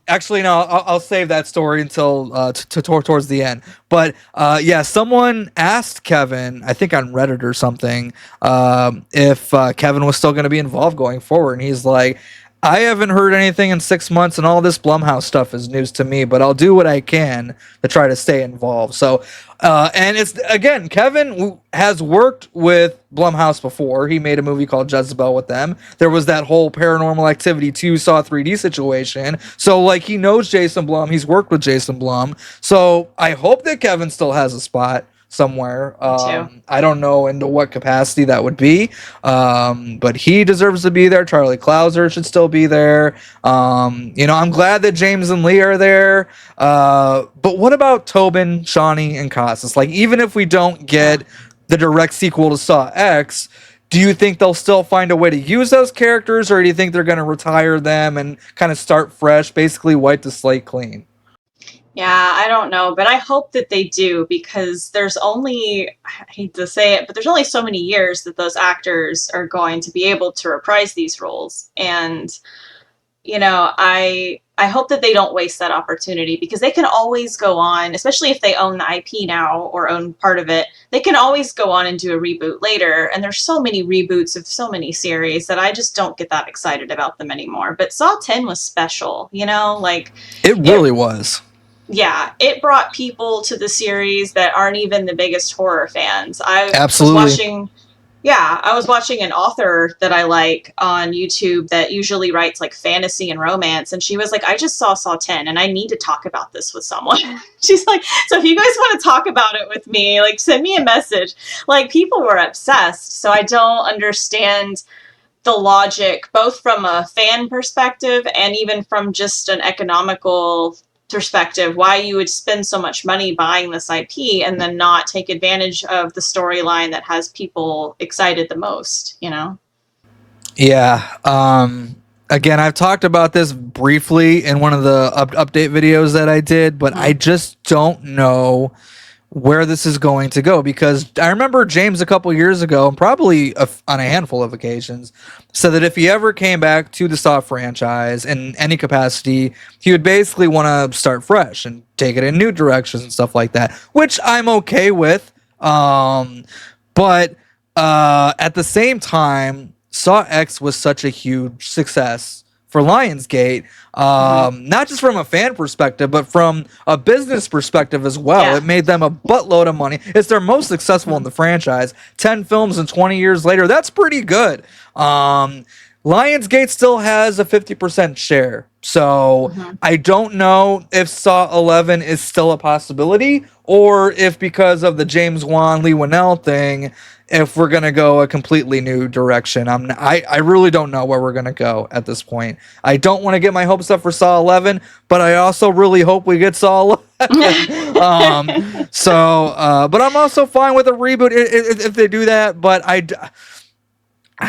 actually no, I'll save that story until towards the end. But yeah, someone asked Kevin, I think on Reddit or something, if Kevin was still going to be involved going forward, and he's like, I haven't heard anything in 6 months, and all this Blumhouse stuff is news to me, but I'll do what I can to try to stay involved. So, and it's, again, Kevin has worked with Blumhouse before. He made a movie called Jezebel with them. There was that whole Paranormal Activity 2 Saw 3D situation. So, like, he knows Jason Blum. He's worked with Jason Blum. So, I hope that Kevin still has a spot somewhere. I don't know into what capacity that would be, but he deserves to be there. Charlie Clouser should still be there. I'm glad that James and Lee are there, but what about Tobin, Shawnee, and Costas? Like, even if we don't get the direct sequel to Saw X, do you think they'll still find a way to use those characters, or do you think they're going to retire them and kind of start fresh, basically wipe the slate clean? Yeah, I don't know, but I hope that they do, because there's only, I hate to say it, but there's only so many years that those actors are going to be able to reprise these roles. And, I hope that they don't waste that opportunity, because they can always go on, especially if they own the IP now or own part of it, they can always go on and do a reboot later. And there's so many reboots of so many series that I just don't get that excited about them anymore. But Saw 10 was special, like... It really was. Yeah, it brought people to the series that aren't even the biggest horror fans. I was watching an author that I like on YouTube that usually writes like fantasy and romance, and she was like, I just saw 10 and I need to talk about this with someone. She's like, so if you guys want to talk about it with me, like send me a message. Like, people were obsessed, so I don't understand the logic, both from a fan perspective and even from just an economical perspective, why you would spend so much money buying this IP and then not take advantage of the storyline that has people excited the most, Yeah. Again, I've talked about this briefly in one of the update videos that I did, but I just don't know where this is going to go, because I remember James a couple years ago, and probably on a handful of occasions, said that if he ever came back to the Saw franchise in any capacity, he would basically want to start fresh and take it in new directions and stuff like that, which I'm okay with. But at the same time, Saw X was such a huge success for Lionsgate, not just from a fan perspective, but from a business perspective as well. Yeah. It made them a buttload of money. It's their most successful in the franchise. 10 films and 20 years later, that's pretty good. Lionsgate still has a 50% share. So I don't know if Saw 11 is still a possibility, or if because of the James Wan, Lee Winnell thing, if we're going to go a completely new direction. I really don't know where we're going to go at this point. I don't want to get my hopes up for Saw 11, but I also really hope we get Saw 11. But I'm also fine with a reboot if they do that. But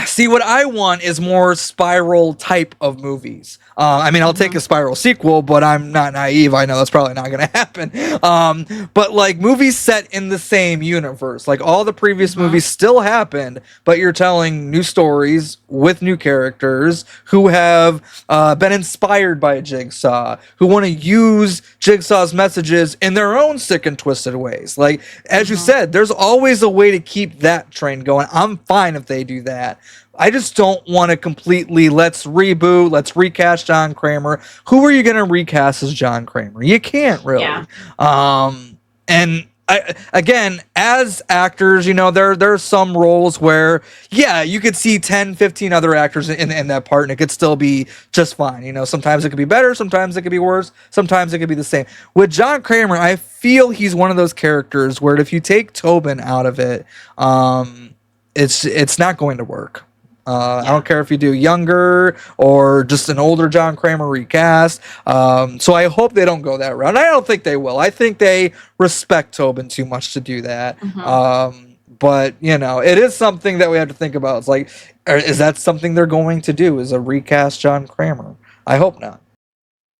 see, what I want is more Spiral type of movies. I'll take a Spiral sequel, but I'm not naive. I know that's probably not going to happen. But like movies set in the same universe, like all the previous movies still happened, but you're telling new stories with new characters who have been inspired by Jigsaw, who want to use Jigsaw's messages in their own sick and twisted ways. Like, as you said, there's always a way to keep that train going. I'm fine if they do that. I just don't want to completely, let's reboot, let's recast John Kramer. Who are you going to recast as John Kramer? You can't really. Yeah. And again, as actors, there are some roles where, you could see 10, 15 other actors in that part, and it could still be just fine. Sometimes it could be better, sometimes it could be worse, sometimes it could be the same. With John Kramer, I feel he's one of those characters where if you take Tobin out of it, it's not going to work. I don't care if you do younger or just an older John Kramer recast. So I hope they don't go that route. And I don't think they will. I think they respect Tobin too much to do that. But, you know, it is something that we have to think about. It's like, is that something they're going to do? Is a recast John Kramer? I hope not.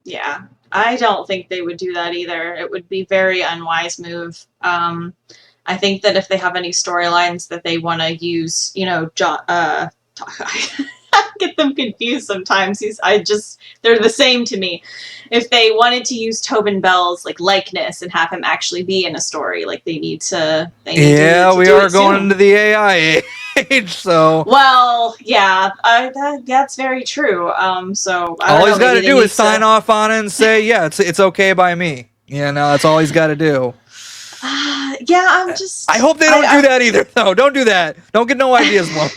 Yeah, I don't think they would do that either. It would be very unwise move. I think that if they have any storylines that they want to use, you know, John, I get them confused sometimes. They're the same to me. If they wanted to use Tobin Bell's like likeness and have him actually be in a story, like they need to. We are going into the AI age, so. Well, yeah, that's very true. So all he's got to do is sign off on it and say, yeah, it's okay by me. You know, that's all he's got to do. Yeah, I'm just. I hope they don't do that either, though. Don't do that. Don't get no ideas, Mom.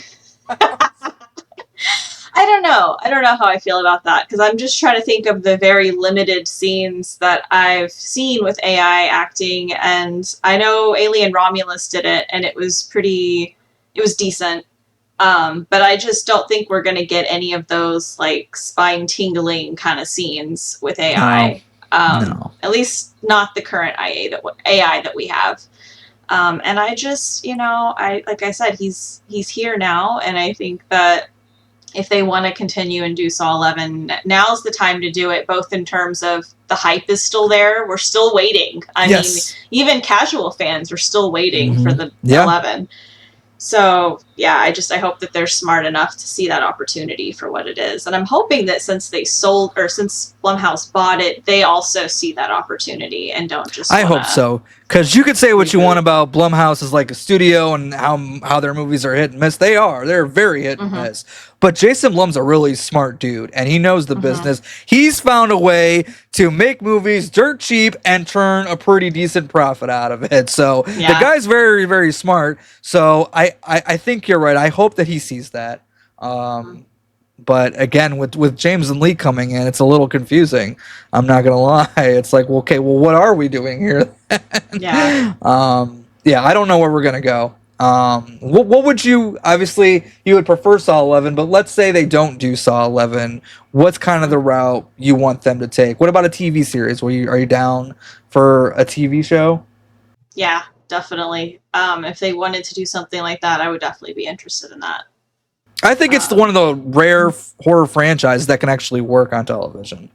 I don't know. I don't know how I feel about that because I'm just trying to think of the very limited scenes that I've seen with AI acting, and I know Alien Romulus did it, and it was decent. But I just don't think we're gonna get any of those like spine tingling kind of scenes with AI. No. At least not the current AI that we have. And I just, you know, like I said, he's here now, and I think that if they want to continue and do Saw 11, now's the time to do it, both in terms of the hype is still there. We're still waiting. I mean, even casual fans are still waiting for the 11. So, yeah, I hope that they're smart enough to see that opportunity for what it is. And I'm hoping that since Blumhouse bought it, they also see that opportunity and don't just I hope so. Because you could say what you want about Blumhouse as like a studio and how their movies are hit and miss. They're very hit and miss. But Jason Blum's a really smart dude, and he knows the business. He's found a way to make movies dirt cheap and turn a pretty decent profit out of it. So the guy's very, very smart. So I think you're right. I hope that he sees that. But again, with James and Lee coming in, it's a little confusing. I'm not gonna lie. It's like, well, okay, well, what are we doing here? Yeah. I don't know where we're gonna go. What would you? Obviously, you would prefer Saw 11, but let's say they don't do Saw 11. What's kind of the route you want them to take? What about a TV series? Are you down for a TV show? Yeah, definitely. If they wanted to do something like that, I would definitely be interested in that. I think it's one of the rare horror franchises that can actually work on television,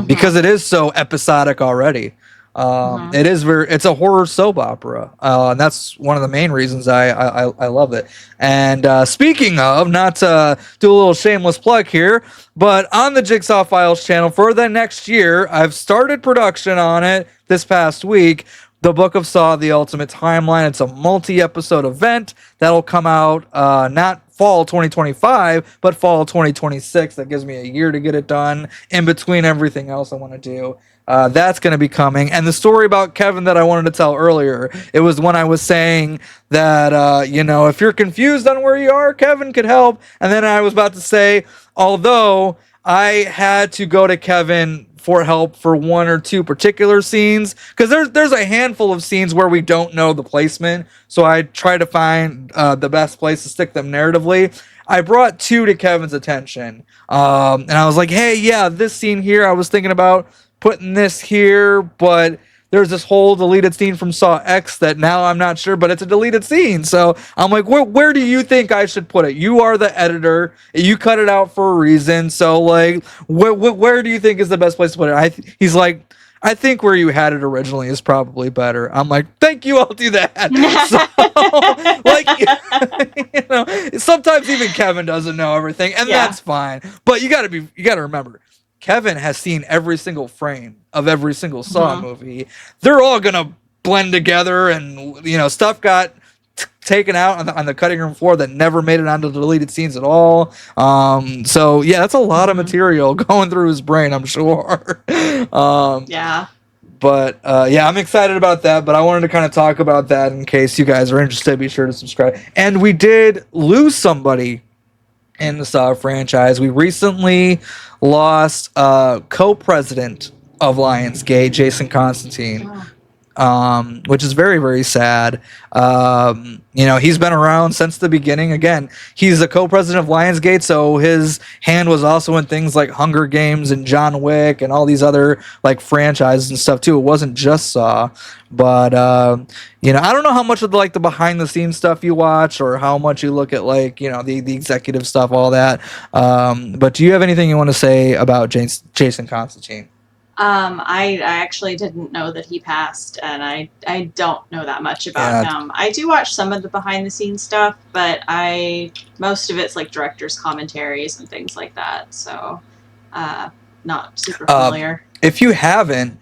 because it is so episodic already. It's a horror soap opera, and that's one of the main reasons I love it. And speaking of, not to do a little shameless plug here, but on the Jigsaw Files channel for the next year, I've started production on it this past week. The Book of Saw: The Ultimate Timeline. It's a multi-episode event that'll come out not fall 2025, but fall 2026. That gives me a year to get it done in between everything else I want to do. That's going to be coming. And the story about Kevin that I wanted to tell earlier, it was when I was saying that, if you're confused on where you are, Kevin could help. And then I was about to say, although I had to go to Kevin for help for one or two particular scenes, because there's a handful of scenes where we don't know the placement, so I try to find the best place to stick them narratively. I brought two to Kevin's attention, and I was like, hey, yeah, this scene here, I was thinking about putting this here, but there's this whole deleted scene from Saw X that now I'm not sure, but it's a deleted scene. So I'm like, where do you think I should put it? You are the editor. You cut it out for a reason. So like, where do you think is the best place to put it? He's like, I think where you had it originally is probably better. I'm like, thank you, I'll do that. So, sometimes even Kevin doesn't know everything, and that's fine. But you gotta remember, Kevin has seen every single frame of every single Saw movie. They're all gonna blend together, and stuff got taken out on the cutting room floor that never made it onto the deleted scenes at all. So yeah, that's a lot of material going through his brain, I'm sure. But I'm excited about that. But I wanted to kind of talk about that in case you guys are interested. Be sure to subscribe. And we did lose somebody in the Saw franchise. We recently lost co-president of Lionsgate, Jason Constantine. which is very, very sad. He's been around since the beginning. Again, he's a co-president of Lionsgate, so his hand was also in things like Hunger Games and John Wick and all these other like franchises and stuff too. It wasn't just Saw, but I don't know how much of the behind the scenes stuff you watch or how much you look at the executive stuff, all that. But do you have anything you want to say about Jason Constantine? I actually didn't know that he passed, and I don't know that much about him. I do watch some of the behind the scenes stuff, but most of it's like director's commentaries and things like that. So, not super familiar. If you haven't,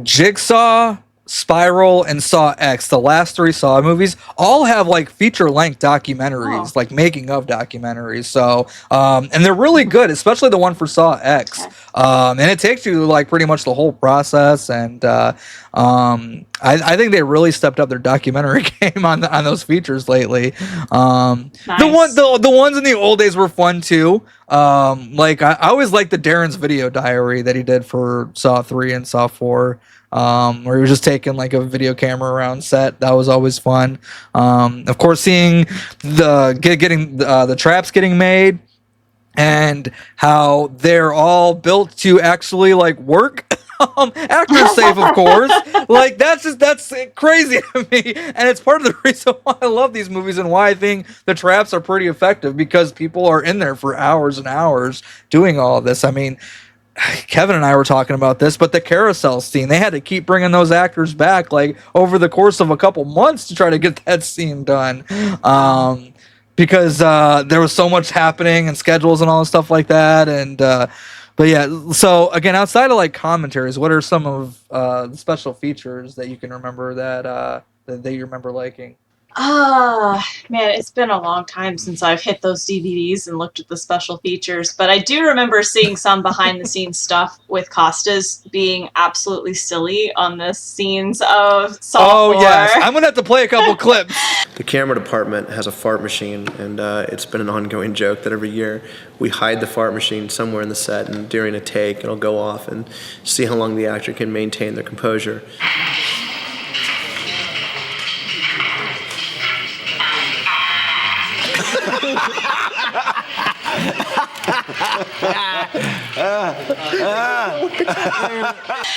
Jigsaw, Spiral, and Saw X, the last 3 Saw movies, all have like feature-length documentaries, like making of documentaries. So, and they're really good, especially the one for Saw X. Okay. And it takes you like pretty much the whole process. And I think they really stepped up their documentary game on those features lately. Nice. The ones in the old days were fun too. I always liked the Darren's video diary that he did for Saw 3 and Saw 4. Where he was just taking like a video camera around set. That was always fun. Of course, seeing the traps getting made and how they're all built to actually like work. Actors safe, of course. Like that's crazy to me, and it's part of the reason why I love these movies and why I think the traps are pretty effective, because people are in there for hours and hours doing all of this. I mean, Kevin and I were talking about this, but the carousel scene, they had to keep bringing those actors back like over the course of a couple months to try to get that scene done, because there was so much happening and schedules and all this stuff like that. And but yeah, so again, outside of like commentaries, what are some of the special features that you can remember that you remember liking? Man, it's been a long time since I've hit those DVDs and looked at the special features, but I do remember seeing some behind the scenes stuff with Costas being absolutely silly on the scenes of Saw 4. Oh yes, I'm gonna have to play a couple clips. The camera department has a fart machine, and it's been an ongoing joke that every year we hide the fart machine somewhere in the set, and during a take it'll go off and see how long the actor can maintain their composure.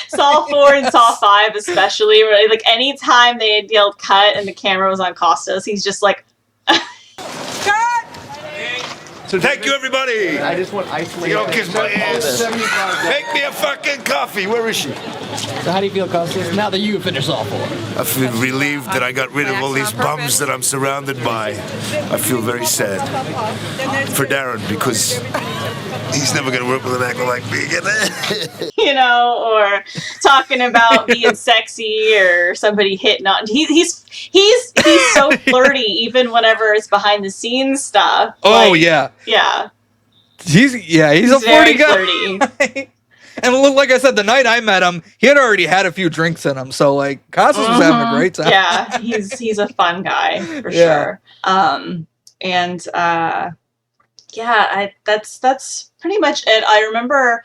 Saw 4 and Saw 5 especially, where like anytime they had yelled cut and the camera was on Costas, he's just like So thank you, everybody. I just want isolated. You don't kiss my ass. Make me a fucking coffee. Where is she? So how do you feel, Costas, now that you finished Saw 4? I feel relieved that I got rid of all these bums that I'm surrounded by. I feel very sad for Darren, because he's never going to work with an actor like me again. or talking about being sexy or somebody hitting on. He's so flirty, even whenever it's behind the scenes stuff. Oh yeah. Yeah. He's a flirty guy. Flirty. And like I said, the night I met him, he had already had a few drinks in him, so like Costas was having a great time. Yeah, he's a fun guy for sure. That's pretty much it. I remember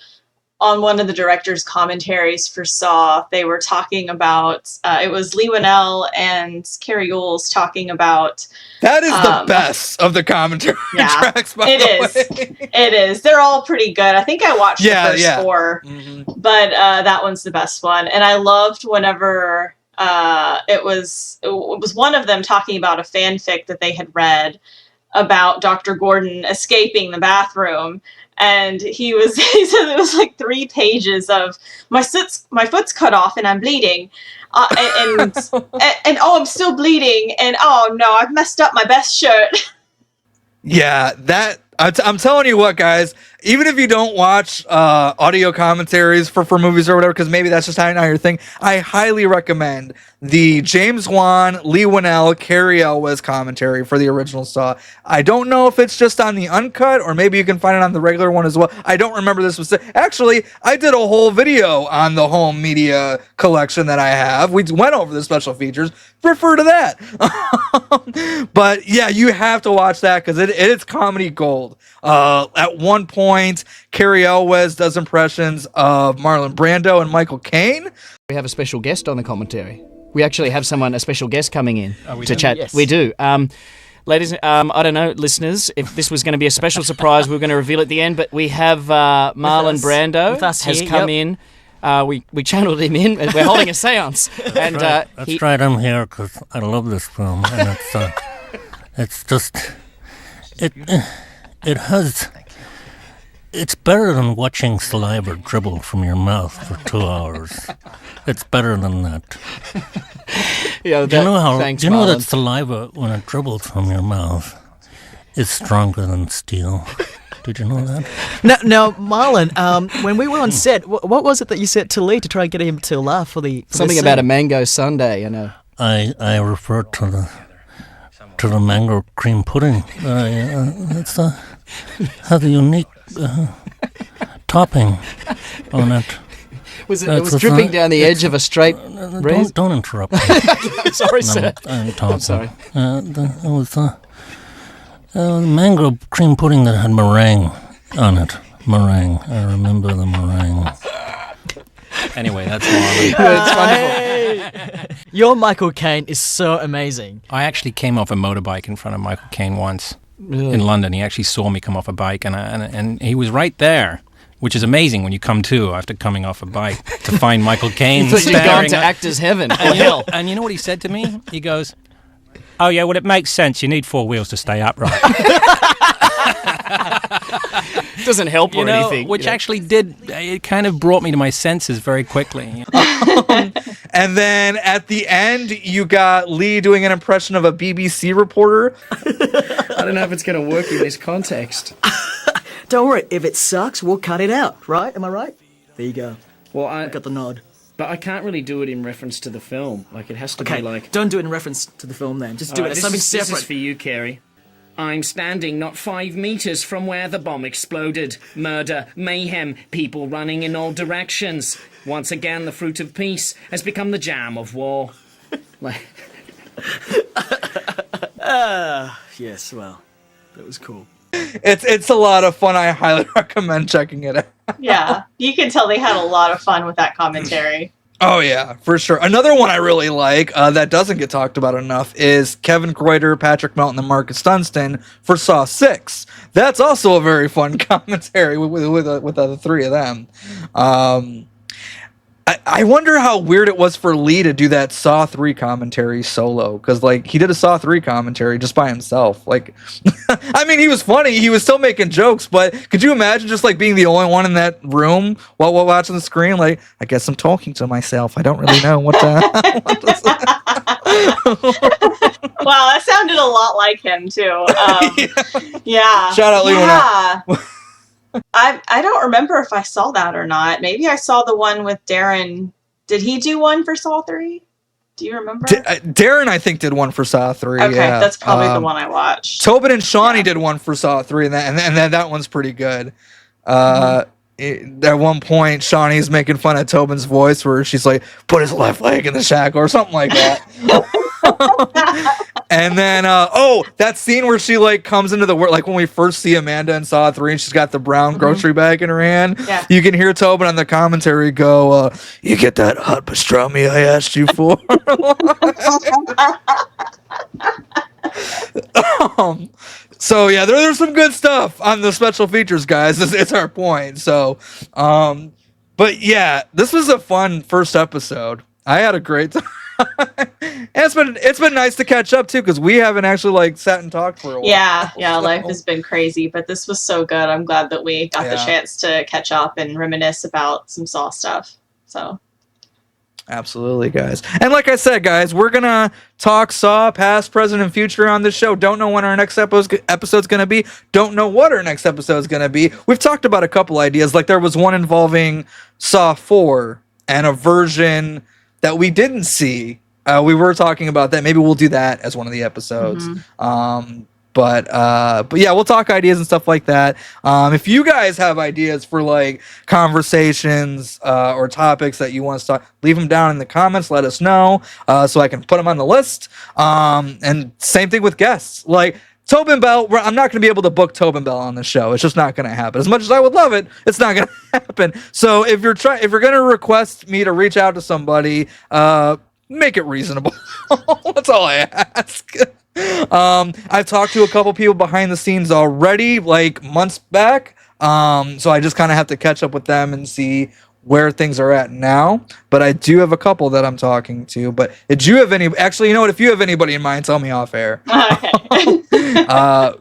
on one of the director's commentaries for Saw, they were talking about, it was Lee Winnell and Carrie Yules talking about... That is the best of the commentary tracks, by the way. It is. They're all pretty good. I think I watched the first 4, but that one's the best one. And I loved whenever it was one of them talking about a fanfic that they had read about Dr. Gordon escaping the bathroom. And he said it was like 3 pages of my foot's cut off and I'm bleeding, and oh, I'm still bleeding, and oh no, I've messed up my best shirt. Yeah, that I'm telling you what, guys. Even if you don't watch audio commentaries for movies or whatever, because maybe that's just not your thing, I highly recommend the James Wan, Lee Winnell, Carrie Elwes commentary for the original Saw. I don't know if it's just on the uncut, or maybe you can find it on the regular one as well. I don't remember this specific. Actually, I did a whole video on the home media collection that I have. We went over the special features. Refer to that. But yeah, you have to watch that because it's comedy gold. At one point, Carrie Elwes does impressions of Marlon Brando and Michael Caine. We have a special guest on the commentary. We actually have a special guest coming in we to do? chat. Yes. We do. Ladies, I don't know, listeners, if this was going to be a special surprise, we were going to reveal at the end, but we have Marlon Brando with us has here, come in. We channeled him in. We're holding a seance. And That's right, I'm here because I love this film. And it's just... It has... It's better than watching saliva dribble from your mouth for 2 hours. It's better than that. Yeah, do you know thanks, do you know Marlon. that saliva, when it dribbles from your mouth, is stronger than steel? Did you know that? Now, Marlon, when we were on set, what was it that you said to Lee to try and get him to laugh for the Something about a mango sundae, I know. I referred to the mango cream pudding. It's has a unique topping on it. It was dripping down the edge of a straight razor? Don't interrupt me. Sorry, sir. I'm talking. I'm sorry. It was mango cream pudding that had meringue on it. Meringue. I remember the meringue. Anyway, that's Marlon. It's wonderful. Your Michael Caine is so amazing. I actually came off a motorbike in front of Michael Caine once Really? in London. He actually saw me come off a bike, and he was right there, which is amazing when you come to after coming off a bike to find Michael Caine. You thought you'd gone staring to at- actor's heaven or And you know- hell. And you know what he said to me? He goes, "Oh yeah, well it makes sense. You need 4 wheels to stay upright." Doesn't help or anything. Which actually it kind of brought me to my senses very quickly. And then at the end, you got Lee doing an impression of a BBC reporter. I don't know if it's going to work in this context. Don't worry, if it sucks, we'll cut it out, right? Am I right? There you go. Well, I got the nod. But I can't really do it in reference to the film. Like, it has to Okay, be like... don't do it in reference to the film then. Just do it as something separate. This is for you, Carrie. I'm standing not 5 meters from where the bomb exploded. Murder, mayhem, people running in all directions. Once again, the fruit of peace has become the jam of war. Like... Yes, well, that was cool. It's a lot of fun. I highly recommend checking it out. Yeah, you can tell they had a lot of fun with that commentary. Oh yeah, for sure. Another one I really like that doesn't get talked about enough is Kevin Kreuter, Patrick Melton, and Marcus Dunstan for Saw 6. That's also a very fun commentary with the three of them. I wonder how weird it was for Lee to do that Saw 3 commentary solo, because like he did a Saw 3 commentary just by himself. Like, I mean, he was funny, he was still making jokes, but could you imagine just like being the only one in that room while watching the screen? Like, I guess I'm talking to myself. I don't really know what to. Wow, that sounded a lot like him too. Yeah. Shout out Lee. Yeah. I don't remember if I saw that or not. Maybe I saw the one with Darren. Did he do one for Saw 3? Do you remember? Darren, I think, did one for Saw 3. Okay, yeah. that's probably the one I watched. Tobin and Shawnee did one for Saw 3, and that one's pretty good. At one point, Shawnee's making fun of Tobin's voice, where she's like, "Put his left leg in the shack," or something like that. And then, that scene where she like comes into the world, like when we first see Amanda in Saw 3, and she's got the brown grocery bag in her hand. Yeah. You can hear Tobin on the commentary go, "You get that hot pastrami I asked you for." So yeah, there's some good stuff on the special features, guys. It's our point. So, but yeah, this was a fun first episode. I had a great time. And it's been nice to catch up too, because we haven't actually like sat and talked for a while. Yeah, life has been crazy, but this was so good. I'm glad that we got the chance to catch up and reminisce about some Saw stuff. So Absolutely, guys. And like I said, guys, we're going to talk Saw, past, present, and future on this show. Don't know when our next episode's going to be. Don't know what our next episode's going to be. We've talked about a couple ideas. Like there was one involving Saw 4 and a version that we didn't see. We were talking about that. Maybe we'll do that as one of the episodes. But yeah, we'll talk ideas and stuff like that. If you guys have ideas for like conversations or topics that you want us to talk, leave them down in the comments. Let us know so I can put them on the list. And same thing with guests. Like Tobin Bell, I'm not going to be able to book Tobin Bell on the show. It's just not going to happen. As much as I would love it, it's not going to happen. So if you're going to request me to reach out to somebody, make it reasonable. That's all I ask. I've talked to a couple people behind the scenes already, like months back. So I just kind of have to catch up with them and see where things are at now. But I do have a couple that I'm talking to. But did you have any? Actually, you know what? If you have anybody in mind, tell me off air. Okay.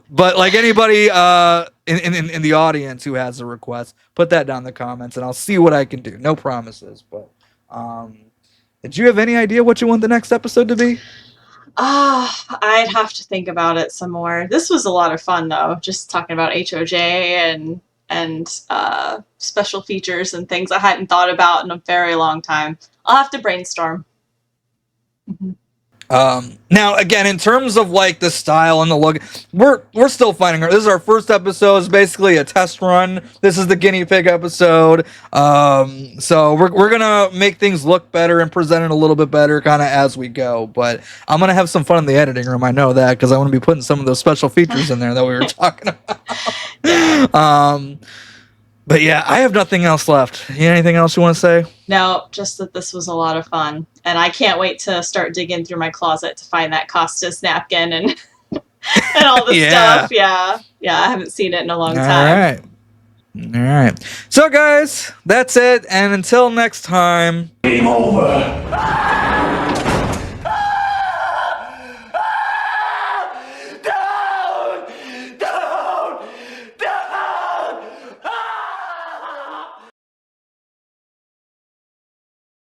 But like anybody in the audience who has a request, put that down in the comments, and I'll see what I can do. No promises, but did you have any idea what you want the next episode to be? I'd have to think about it some more. This was a lot of fun, though. Just talking about HOJ and special features and things I hadn't thought about in a very long time. I'll have to brainstorm. Now again, in terms of like the style and the look, we're still finding her. This is our first episode. It's basically a test run. This is the guinea pig episode. So we're gonna make things look better and present it a little bit better kind of as we go. But I'm gonna have some fun in the editing room. I know that because I want to be putting some of those special features in there that we were talking about. But yeah, I have nothing else left. Anything else you want to say? No, just that this was a lot of fun. And I can't wait to start digging through my closet to find that Costas napkin and and all the stuff. Yeah. Yeah, I haven't seen it in a long time. All right. So guys, that's it. And until next time. Game over.